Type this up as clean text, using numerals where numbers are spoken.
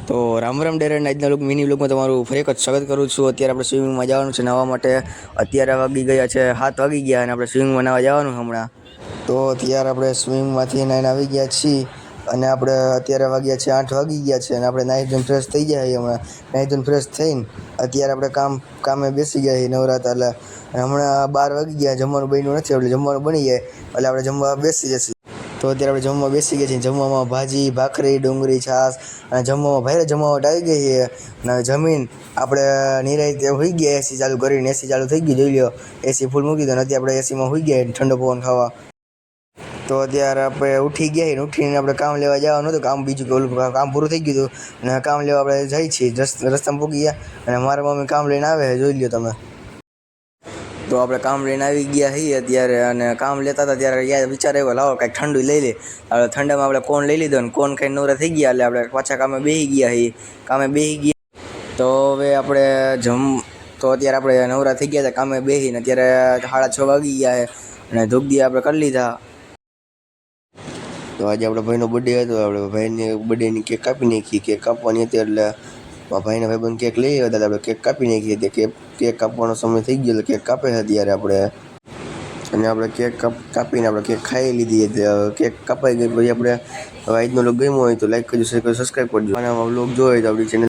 તો રામ રામ ડેર એન્ડ આજના મિની બ્લોગમાં તમારું ફરી એક સ્વાગત કરું છું। અત્યારે આપણે સ્વિમિંગમાં જવાનું છે નાહવા માટે। અત્યારે વાગી ગયા છે 7 વાગી ગયા અને આપણે સ્વિમિંગમાં નાહવા જવાનું હમણાં। તો અત્યારે આપણે સ્વિમિંગમાંથી નાહીને આવી ગયા છીએ અને આપણે અત્યારે વાગ્યા છે 8 વાગી ગયા છે અને આપણે નાહી ધોઈને ફ્રેશ થઈ ગયા છીએ હમણાં। નાહી ધોઈને ફ્રેશ થઈને અત્યારે આપણે કામે બેસી ગયા છીએ નવરાતા એટલે હમણાં 12 વાગી ગયા, જમવાનું બન્યું નથી એટલે જમવાનું બની જાય એટલે આપણે જમવા બેસી જઈએ। તો અત્યારે આપણે જમવા બેસી ગયા છીએ। જમવામાં ભાજી, ભાખરી, ડુંગળી, છાશ અને જમવામાં ભાઈ જમાવટ આવી ગઈ છે અને જમીન આપણે નિરાંતે હોઈ ગયા। એસી ચાલુ કરીને એસી ચાલુ થઈ ગયું, જોઈ લો એસી ફૂલ મૂકી દો ને અત્યારે આપણે એસીમાં હોઈ ગયા ઠંડો પવન ખાવા। તો અત્યારે આપણે ઉઠી ગયા ને ઉઠીને આપણે કામ લેવા જવાનું હતું, કામ બીજું કે ઓલું કામ પૂરું થઈ ગયું હતું અને કામ લેવા આપણે જઈએ છીએ। રસ્તામાં પૂગી ગયા અને મારા મમ્મી કામ લઈને આવે છે, જોઈ લો તમે। તો આપણે કામ લઈને આવી ગયા છીએ અત્યારે અને કામ લેતા હતા ત્યારે યાર વિચાર આવ્યો લાવો કાંઈક ઠંડુ લઈ લે। હવે ઠંડામાં આપણે કોન લઈ લીધો ને કોન ખાઈને નવરા થઈ ગયા એટલે આપણે પાછા કામે બેસી ગયા છીએ। તો હવે આપણે અત્યારે આપણે નવરા થઈ ગયા હતા કામે બેસીને અત્યારે 6:30 વાગી ગયા છે અને ધૂપદી આપણે કરી લીધા। તો આજે આપણા ભાઈનો બર્થડે હતો, આપણે ભાઈની બર્થડેની કેક કાપી નાખી। કેક કાપવાની હતી એટલે ભાઈના ભાઈબંધ કેક લઈ આવ્યા હતા, આપણે કેક કાપી નાખી હતી। કેક કાપવાનો સમય થઈ ગયો એટલે કેક કાપે છે અત્યારે આપણે અને આપણે કેક કાપીને આપણે કેક ખાઈ લીધી હતી। કેક કાપાઈ ગઈ પછી આપણે હવે આજનો વ્લોગ ગમ્યો હોય તો લાઈક કરજો, શેર કરજો, સબસ્ક્રાઈબ કરજો અને વ્લોગ જોયો તો આપણી ચેનલ